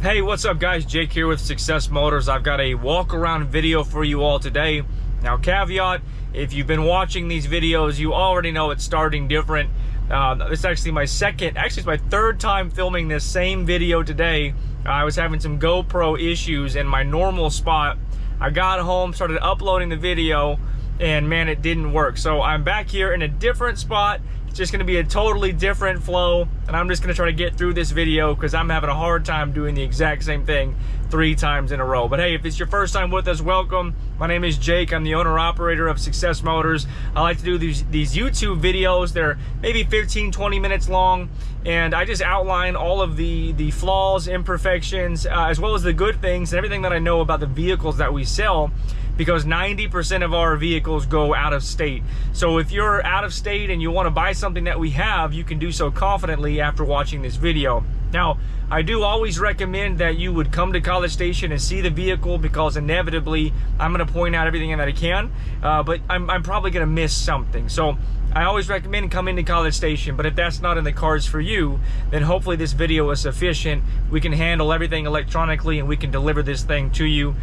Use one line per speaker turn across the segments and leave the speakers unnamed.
Hey, what's up guys? Jake here with Success Motors. I've got a walk around video for you all today. Now caveat, if you've been watching these videos, you already know it's starting different. This is actually my it's my third time filming this same video today. I was having some GoPro issues in my normal spot. I got home, started uploading the video, and man, it didn't work. So I'm back here in a different spot. It's just gonna be a totally different flow, and I'm just gonna try to get through this video because I'm having a hard time doing the exact same thing 3 times in a row. But hey, if it's your first time with us, welcome. My name is Jake. I'm the owner-operator of Success Motors. I like to do these YouTube videos. They're maybe 15-20 minutes long, and I just outline all of the flaws, imperfections, as well as the good things and everything that I know about the vehicles that we sell, because 90% of our vehicles go out of state. So if you're out of state and you want to buy something that we have, you can do so confidently after watching this video. Now, I do always recommend that you would come to College Station and see the vehicle, because inevitably I'm going to point out everything that I can, but I'm probably going to miss something. So I always recommend coming to College Station, but if that's not in the cards for you, then hopefully this video is sufficient. We can handle everything electronically and we can deliver this thing to you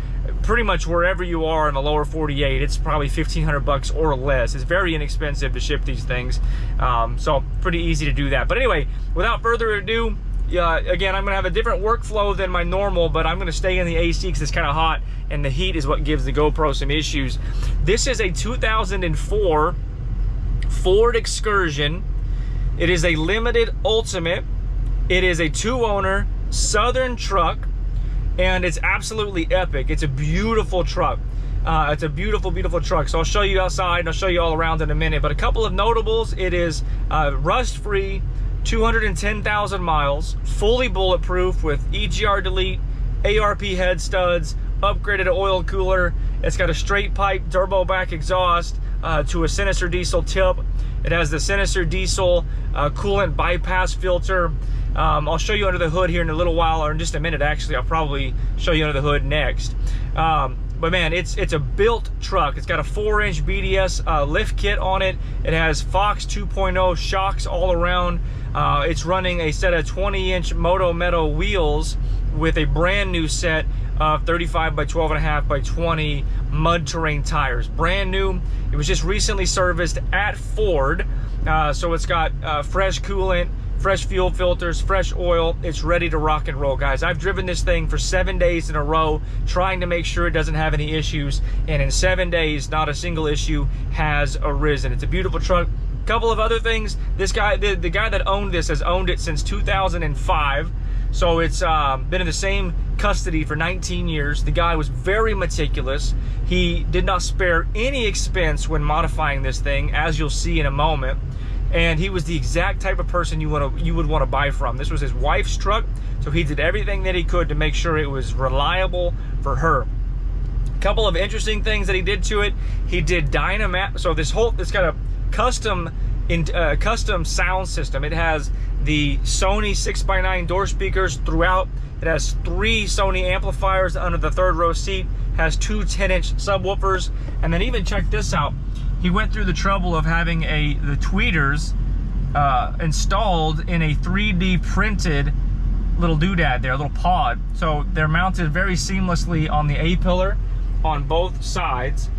pretty much wherever you are in the lower 48. It's probably 1,500 bucks or less. It's very inexpensive to ship these things, so pretty easy to do that. But anyway, without further ado, again, I'm gonna have a different workflow than my normal, but I'm gonna stay in the AC because it's kind of hot, and the heat is what gives the GoPro some issues. This is a 2004 Ford Excursion. It is a limited ultimate. It is a 2-owner Southern truck, and it's absolutely epic. It's a beautiful truck. It's a beautiful, beautiful truck. So I'll show you outside and I'll show you all around in a minute. But a couple of notables: it is rust-free, 210,000 miles, fully bulletproof with EGR delete, ARP head studs, upgraded oil cooler. It's got a straight pipe turbo back exhaust to a Sinister Diesel tip. It has the Sinister Diesel coolant bypass filter. I'll show you under the hood here in a little while, or in just a minute actually. I'll probably show you under the hood next. But man, it's a built truck. It's got a 4-inch BDS lift kit on it. It has Fox 2.0 shocks all around. It's running a set of 20-inch Moto Metal wheels with a brand new set of 35 by 12.5 by 20 mud terrain tires. Brand new. It was just recently serviced at Ford. So it's got fresh coolant, fresh fuel filters, fresh oil. It's ready to rock and roll, guys. I've driven this thing for 7 days in a row, trying to make sure it doesn't have any issues, and in 7 days, not a single issue has arisen. It's a beautiful truck. Couple of other things: this guy, the guy that owned this, has owned it since 2005, so it's been in the same custody for 19 years. The guy was very meticulous. He did not spare any expense when modifying this thing, as you'll see in a moment. And he was the exact type of person you would want to buy from. This was his wife's truck, so he did everything that he could to make sure it was reliable for her. A couple of interesting things that he did to it: he did Dynamat. So it's got a custom sound system. It has the Sony 6x9 door speakers throughout. It has 3 Sony amplifiers under the 3rd row seat. Has 2 10-inch subwoofers, and then even check this out. He went through the trouble of having the tweeters installed in a 3D printed little doodad there, a little pod. So they're mounted very seamlessly on the A-pillar on both sides.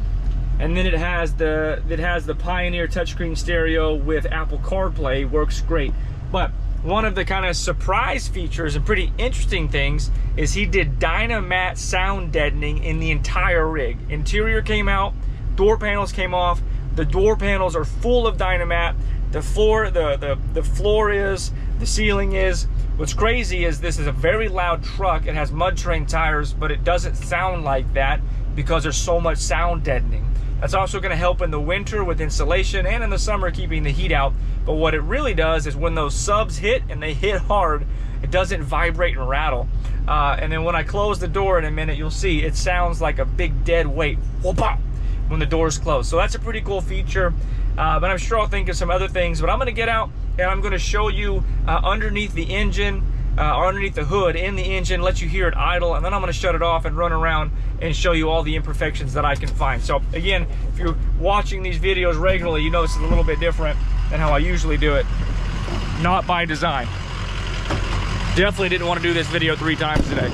And then it has the Pioneer touchscreen stereo with Apple CarPlay. Works great. But one of the kind of surprise features and pretty interesting things is he did Dynamat sound deadening in the entire rig. Interior came out, door panels came off. The door panels are full of Dynamat. The floor is, the ceiling is. What's crazy is this is a very loud truck. It has mud terrain tires, but it doesn't sound like that because there's so much sound deadening. That's also going to help in the winter with insulation, and in the summer keeping the heat out. But what it really does is when those subs hit, and they hit hard, it doesn't vibrate and rattle. And then when I close the door in a minute, you'll see it sounds like a big dead weight. Whoop-pop! When the doors close. So that's a pretty cool feature, but I'm sure I'll think of some other things. But I'm going to get out and I'm going to show you underneath the engine, or underneath the hood in the engine, let you hear it idle, and then I'm going to shut it off and run around and show you all the imperfections that I can find. So again, if you're watching these videos regularly, you know this is a little bit different than how I usually do it. Not by design. Definitely didn't want to do this video 3 times today.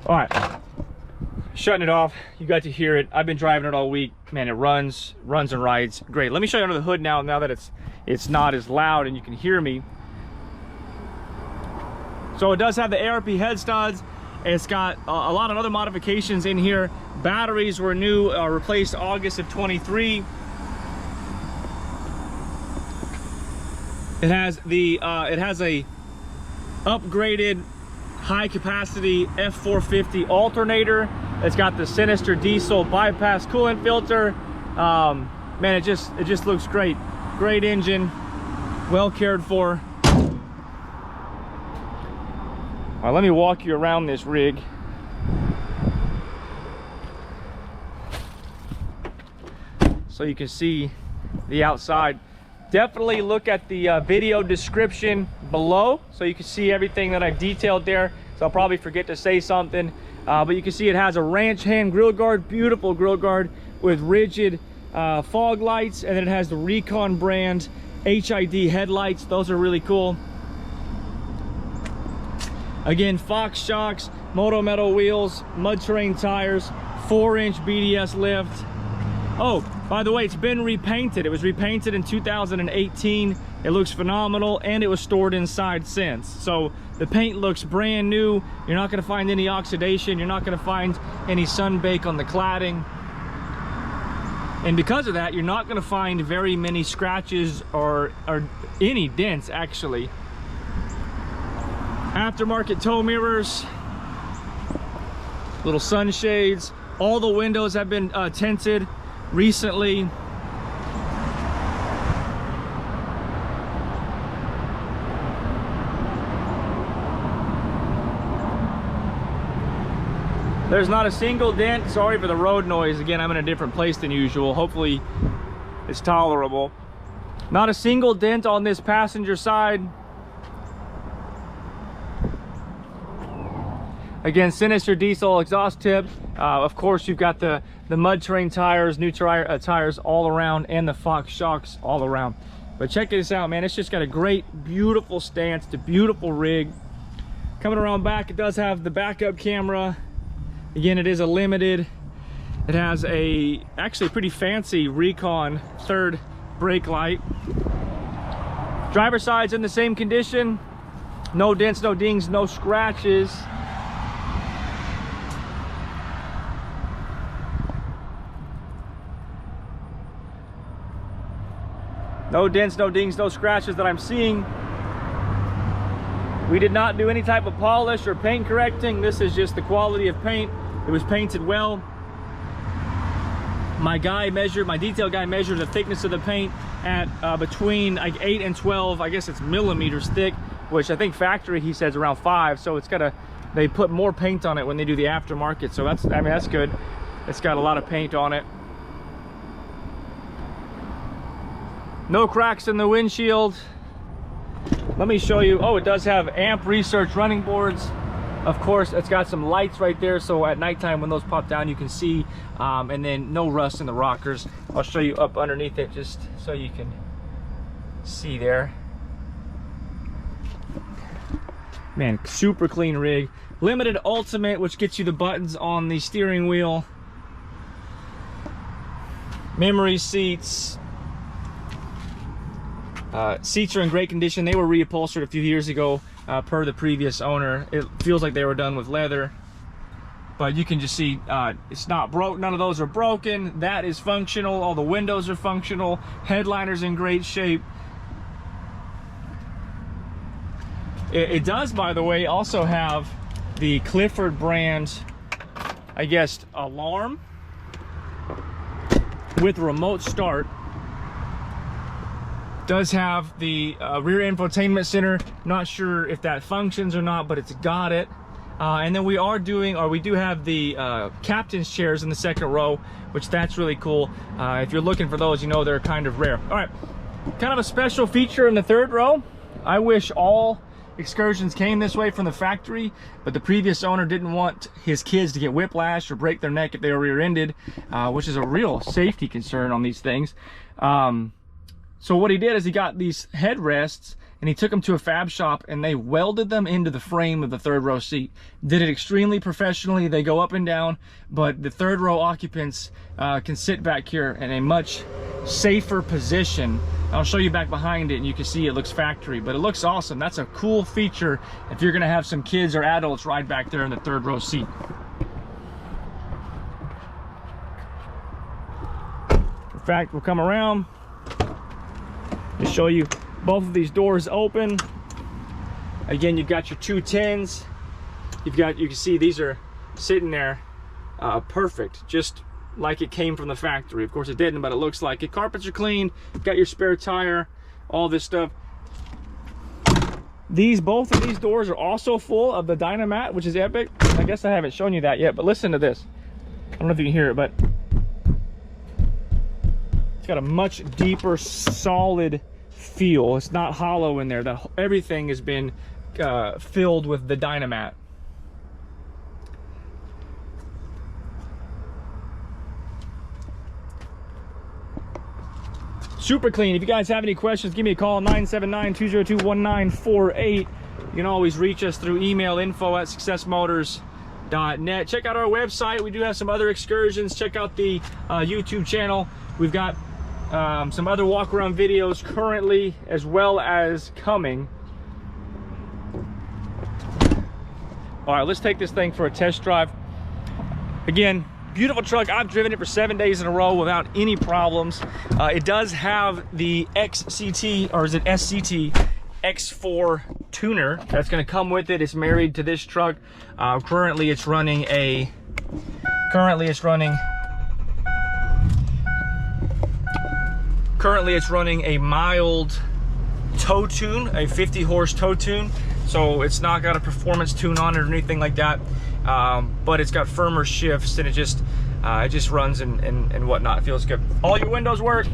All right, shutting it off. You got to hear it. I've been driving it all week. Man, it runs and rides great. Let me show you under the hood now that it's not as loud and you can hear me. So it does have the ARP head studs. It's got a lot of other modifications in here. Batteries were new, replaced August of 23. It has a upgraded high capacity F450 alternator. It's got the Sinister Diesel bypass coolant filter. Man, it just looks great. Great engine, well cared for. All right, let me walk you around this rig. So you can see the outside. Definitely look at the video description below so you can see everything that I've detailed there. So I'll probably forget to say something, but you can see it has a ranch hand grill guard, beautiful grill guard with rigid fog lights, and then it has the Recon brand HID headlights. Those are really cool. Again, Fox shocks, Moto Metal wheels, mud terrain tires, 4-inch BDS lift. Oh, by the way, it's been repainted. It was repainted in 2018. It looks phenomenal, and it was stored inside since. So the paint looks brand new. You're not gonna find any oxidation. You're not gonna find any sun bake on the cladding. And because of that, you're not gonna find very many scratches or any dents, actually. Aftermarket tow mirrors, little sunshades. All the windows have been tinted recently. There's not a single dent. Sorry for the road noise. Again, I'm in a different place than usual. Hopefully it's tolerable. Not a single dent on this passenger side. Again, Sinister Diesel exhaust tip. Of course, you've got the mud terrain tires, new tires all around, and the Fox shocks all around. But check this out, man. It's just got a great, beautiful stance. It's a beautiful rig. Coming around back, it does have the backup camera. Again, it is a limited. It has actually pretty fancy Recon third brake light. Driver side's in the same condition. No dents, no dings, no scratches. No dents, no dings, no scratches that I'm seeing. We did not do any type of polish or paint correcting. This is just the quality of paint. It was painted well. My detail guy measured the thickness of the paint at between like 8 and 12, I guess it's millimeters thick, which I think factory he says around 5. So it's they put more paint on it when they do the aftermarket. So that's good. It's got a lot of paint on it. No cracks in the windshield. Let me show you. Oh, it does have amp research running boards. Of course, it's got some lights right there, so at nighttime when those pop down you can see, and then no rust in the rockers. I'll show you up underneath it just so you can see there. Man, super clean rig. Limited Ultimate, which gets you the buttons on the steering wheel. Memory seats. Seats are in great condition. They were reupholstered a few years ago per the previous owner. It feels like they were done with leather. but you can just see it's not broke. None of those are broken. That is functional. All the windows are functional. Headliner's in great shape. It does, by the way, also have the Clifford brand, I guess, alarm with remote start. Does have the rear infotainment center. Not sure if that functions or not, but it's got it. And then we do have the captain's chairs in the second row, which that's really cool. If you're looking for those, you know they're kind of rare. All right, kind of a special feature in the third row. I wish all Excursions came this way from the factory, but the previous owner didn't want his kids to get whiplash or break their neck if they were rear-ended, which is a real safety concern on these things. So what he did is he got these headrests and he took them to a fab shop and they welded them into the frame of the third row seat. Did it extremely professionally. They go up and down, but the third row occupants can sit back here in a much safer position. I'll show you back behind it and you can see it looks factory, but it looks awesome. That's a cool feature if you're gonna have some kids or adults ride back there in the third row seat. In fact, we'll come around to show you both of these doors open. Again, you've got your 210s. You can see these are sitting there perfect, just like it came from the factory. Of course it didn't, but it looks like it. Carpets are clean. You've got your spare tire, all this stuff. Both of these doors are also full of the Dynamat, which is epic. I guess I haven't shown you that yet, but listen to this. I don't know if you can hear it, but it's got a much deeper, solid feel. It's not hollow in there. Everything has been filled with the Dynamat. Super clean. If you guys have any questions, give me a call, 979-202-1948. You can always reach us through email, info@successmotors.net. Check out our website. We do have some other excursions. Check out the YouTube channel. We've got some other walk around videos currently as well as coming. All right, let's take this thing for a test drive. Again, beautiful truck. I've driven it for 7 days in a row without any problems. It does have the SCT X4 Tuner that's going to come with it. It's married to this truck. Currently it's running a mild tow tune, a 50 horse tow tune. So it's not got a performance tune on it or anything like that. But it's got firmer shifts and it just runs and whatnot. It feels good. All your windows work.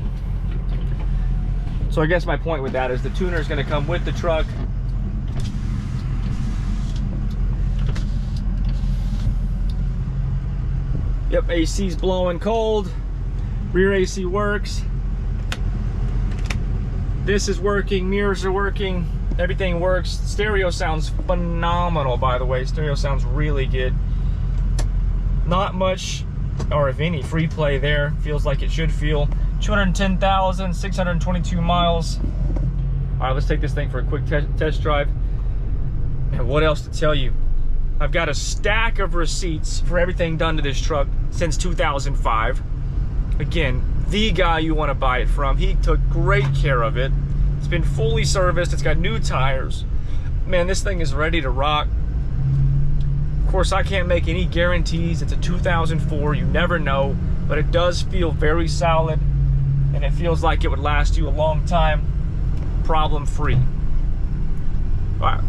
So I guess my point with that is the tuner is going to come with the truck. Yep, AC's blowing cold. Rear AC works. This is working. Mirrors are working. Everything works. Stereo sounds phenomenal, by the way. Stereo sounds really good. Not much, or if any, free play there. Feels like it should feel. 210,622 miles. All right, let's take this thing for a quick test drive. And what else to tell you? I've got a stack of receipts for everything done to this truck since 2005. Again, the guy you want to buy it from. He took great care of it. It's been fully serviced. It's got new tires. Man, this thing is ready to rock. Of course, I can't make any guarantees. It's a 2004. You never know. But it does feel very solid. And it feels like it would last you a long time, problem-free. All right.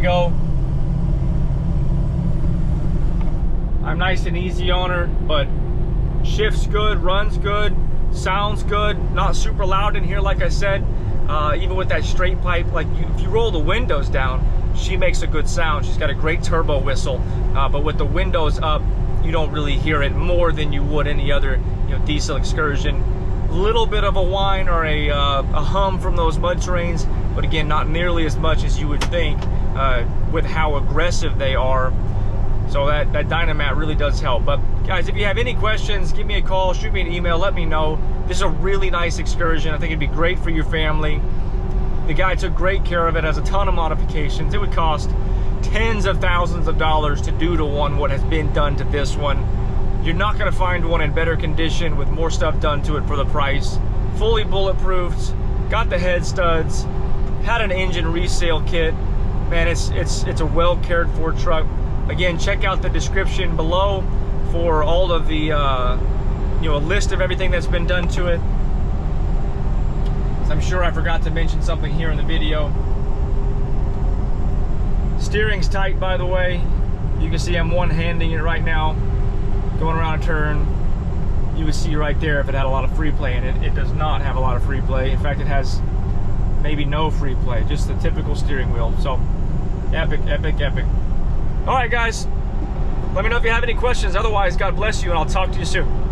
Go. I'm nice and easy on her, but shifts good, runs good, sounds good. Not super loud in here, like I said. Even with that straight pipe, like if you roll the windows down, she makes a good sound. She's got a great turbo whistle, but with the windows up, you don't really hear it more than you would any other, you know, diesel Excursion. A little bit of a whine or a hum from those mud terrains, but again, not nearly as much as you would think with how aggressive they are. So that Dynamat really does help. But guys, if you have any questions, give me a call, shoot me an email, let me know. This is a really nice Excursion. I think it'd be great for your family. The guy took great care of it, has a ton of modifications. It would cost tens of thousands of dollars to do to one what has been done to this one. You're not gonna find one in better condition with more stuff done to it for the price. Fully bulletproofed, got the head studs, had an engine resale kit. Man, it's a well cared for truck. Again, check out the description below for all of the, you know, a list of everything that's been done to it. So I'm sure I forgot to mention something here in the video. Steering's tight, by the way. You can see I'm one-handing it right now, going around a turn. You would see right there if it had a lot of free play in it. It does not have a lot of free play. In fact, it has maybe no free play, just the typical steering wheel. So, epic, epic, epic. All right, guys, let me know if you have any questions. Otherwise, God bless you, and I'll talk to you soon.